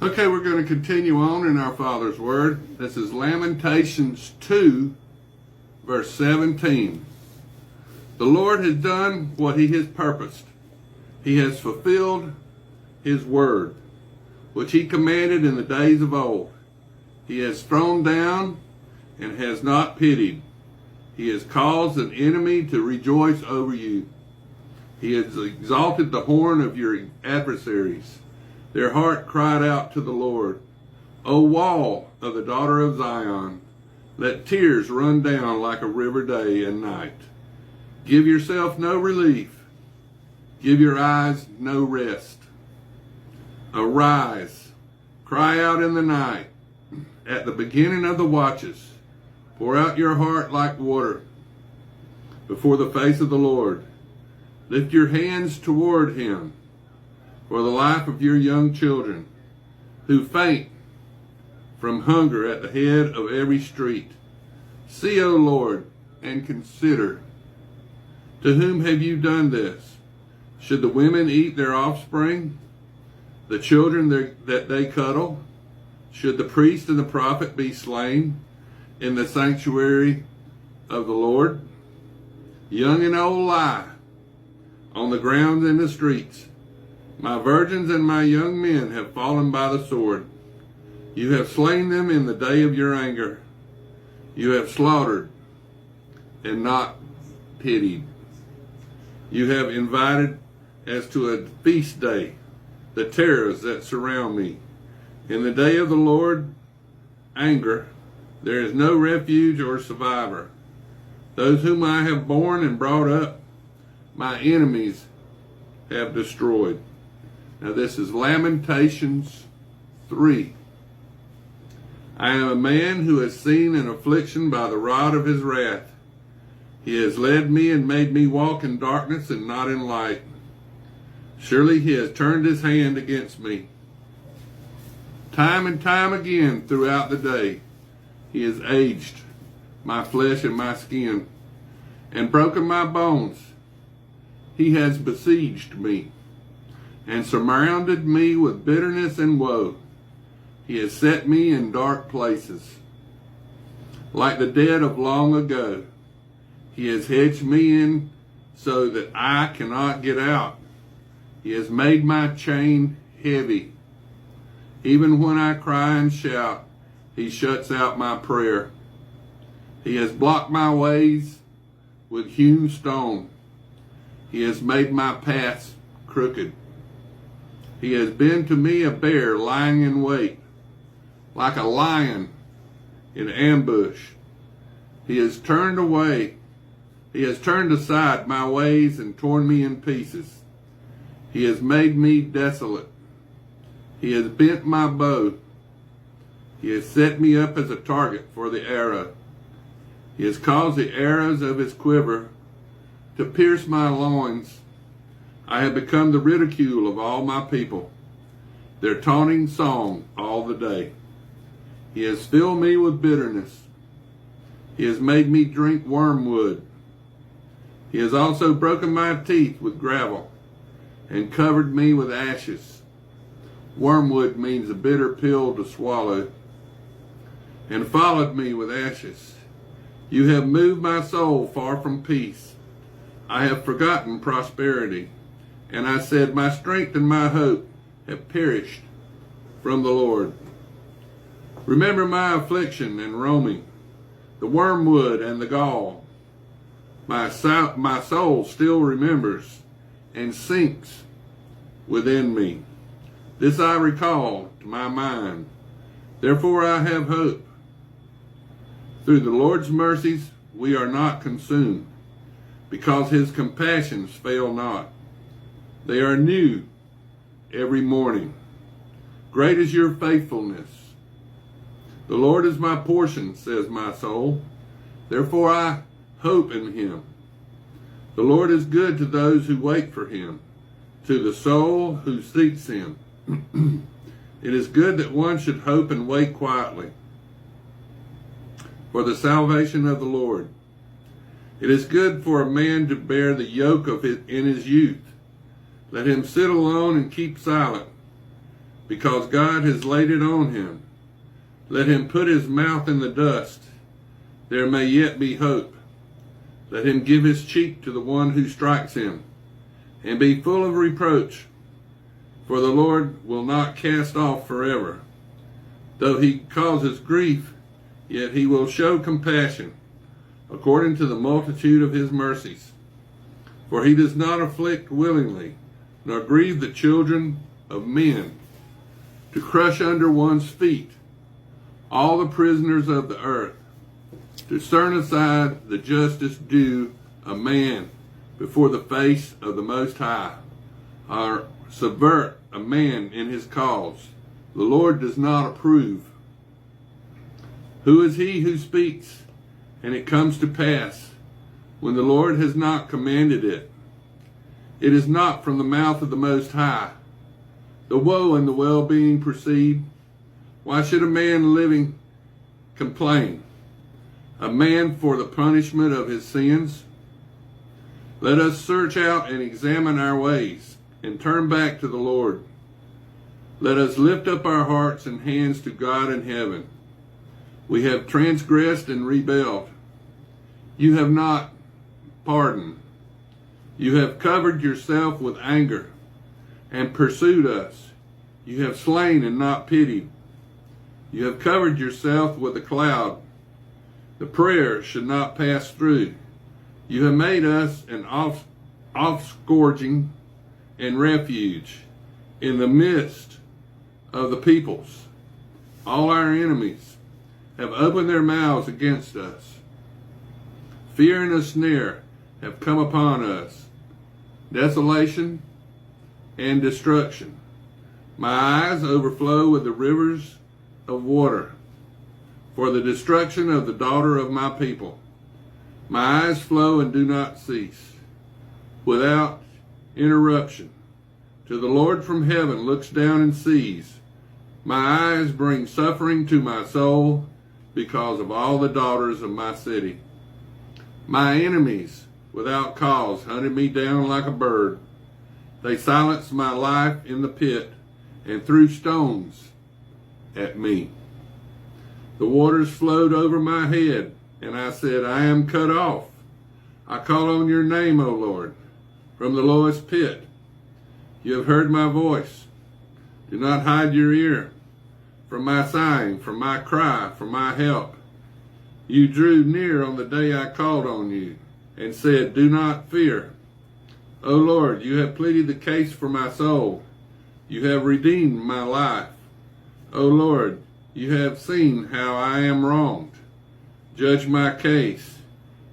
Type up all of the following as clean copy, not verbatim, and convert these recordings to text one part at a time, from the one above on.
Okay, we're going to continue on in our Father's Word. This is Lamentations 2, verse 17. The Lord has done what He has purposed. He has fulfilled His word, which He commanded in the days of old. He has thrown down and has not pitied. He has caused an enemy to rejoice over you. He has exalted the horn of your adversaries. Their heart cried out to the Lord. O wall of the daughter of Zion, let tears run down like a river day and night. Give yourself no relief. Give your eyes no rest. Arise, cry out in the night, at the beginning of the watches. Pour out your heart like water before the face of the Lord. Lift your hands toward Him for the life of your young children who faint from hunger at the head of every street. See, O Lord, and consider. To whom have you done this? Should the women eat their offspring, the children that they cuddle? Should the priest and the prophet be slain in the sanctuary of the Lord? Young and old lie on the ground in the streets. My virgins and my young men have fallen by the sword. You have slain them in the day of your anger. You have slaughtered and not pitied. You have invited as to a feast day the terrors that surround me. In the day of the Lord anger, there is no refuge or survivor. Those whom I have borne and brought up, my enemies have destroyed. Now this is Lamentations 3. I am a man who has seen an affliction by the rod of His wrath. He has led me and made me walk in darkness and not in light. Surely He has turned His hand against me. Time and time again throughout the day, He has aged my flesh and my skin and broken my bones. He has besieged me and surrounded me with bitterness and woe. He has set me in dark places, like the dead of long ago. He has hedged me in so that I cannot get out. He has made my chain heavy. Even when I cry and shout, He shuts out my prayer. He has blocked my ways with hewn stone. He has made my paths crooked. He has been to me a bear lying in wait, like a lion in ambush. He has turned aside my ways and torn me in pieces. He has made me desolate. He has bent my bow. He has set me up as a target for the arrow. He has caused the arrows of His quiver to pierce my loins. I have become the ridicule of all my people, their taunting song all the day. He has filled me with bitterness. He has made me drink wormwood. He has also broken my teeth with gravel and covered me with ashes. Wormwood means a bitter pill to swallow. And followed me with ashes. You have moved my soul far from peace. I have forgotten prosperity. And I said, my strength and my hope have perished from the Lord. Remember my affliction and roaming, the wormwood and the gall. My soul still remembers and sinks within me. This I recall to my mind. Therefore I have hope. Through the Lord's mercies we are not consumed, because His compassions fail not. They are new every morning. Great is your faithfulness. The Lord is my portion, says my soul. Therefore I hope in Him. The Lord is good to those who wait for Him, to the soul who seeks Him. It is good that one should hope and wait quietly for the salvation of the Lord. It is good for a man to bear the yoke of it in his youth. Let him sit alone and keep silent because God has laid it on him. Let him put his mouth in the dust. There may yet be hope. Let him give his cheek to the one who strikes him, and be full of reproach. For the Lord will not cast off forever. Though he causes grief, yet he will show compassion, according to the multitude of his mercies. For he does not afflict willingly, nor grieve the children of men, to crush under one's feet all the prisoners of the earth, to turn aside the justice due a man before the face of the Most High, or subvert a man in his cause. The Lord does not approve. Who is he who speaks, and it comes to pass, when the Lord has not commanded it? It is not from the mouth of the Most High. The woe and the well-being proceed. Why should a man living complain? A man for the punishment of his sins? Let us search out and examine our ways, and turn back to the Lord. Let us lift up our hearts and hands to God in heaven. We have transgressed and rebelled. You have not pardoned. You have covered yourself with anger and pursued us. You have slain and not pitied. You have covered yourself with a cloud. The prayer should not pass through. You have made us an offscourging and refuge in the midst of the peoples. All our enemies have opened their mouths against us. Fear and a snare have come upon us, desolation and destruction. My eyes overflow with the rivers of water for the destruction of the daughter of my people. My eyes flow and do not cease, without interruption. To the Lord from heaven looks down and sees. My eyes bring suffering to my soul because of all the daughters of my city. My enemies, without cause, hunted me down like a bird. They silenced my life in the pit and threw stones at me. The waters flowed over my head, and I said, I am cut off. I call on your name, O Lord, from the lowest pit. You have heard my voice. Do not hide your ear from my sighing, from my cry, for my help. You drew near on the day I called on you, and said, do not fear. O Lord, you have pleaded the case for my soul. You have redeemed my life. O Lord, you have seen how I am wronged. Judge my case.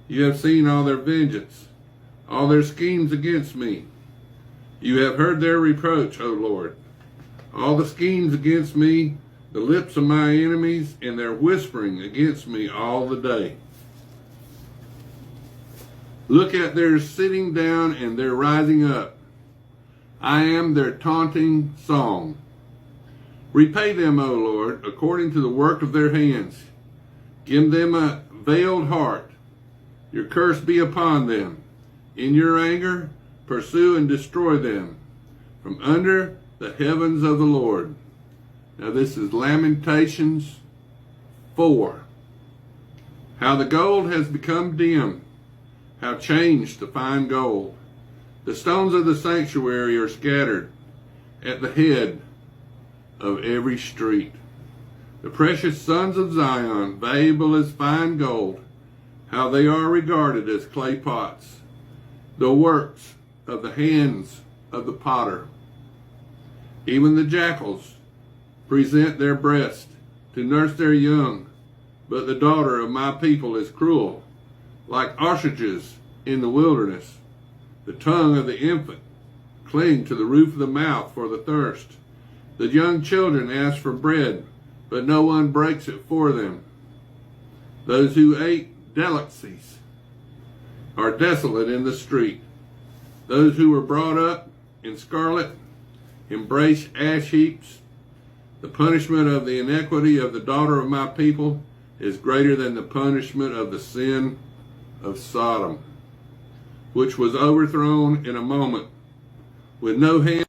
You have seen all their vengeance, all their schemes against me. You have heard their reproach, O Lord. All the schemes against me, the lips of my enemies, and their whispering against me all the day. Look at their sitting down and their rising up. I am their taunting song. Repay them, O Lord, according to the work of their hands. Give them a veiled heart. Your curse be upon them. In your anger, pursue and destroy them from under the heavens of the Lord. Now this is Lamentations 4. How the gold has become dim. How changed to fine gold. The stones of the sanctuary are scattered at the head of every street. The precious sons of Zion, valuable as fine gold, how they are regarded as clay pots, the works of the hands of the potter. Even the jackals present their breast to nurse their young, but the daughter of my people is cruel, like ostriches in the wilderness. The tongue of the infant cling to the roof of the mouth for the thirst. The young children ask for bread, but no one breaks it for them. Those who ate delicacies are desolate in the street. Those who were brought up in scarlet embrace ash heaps. The punishment of the iniquity of the daughter of my people is greater than the punishment of the sin of Sodom, which was overthrown in a moment with no hand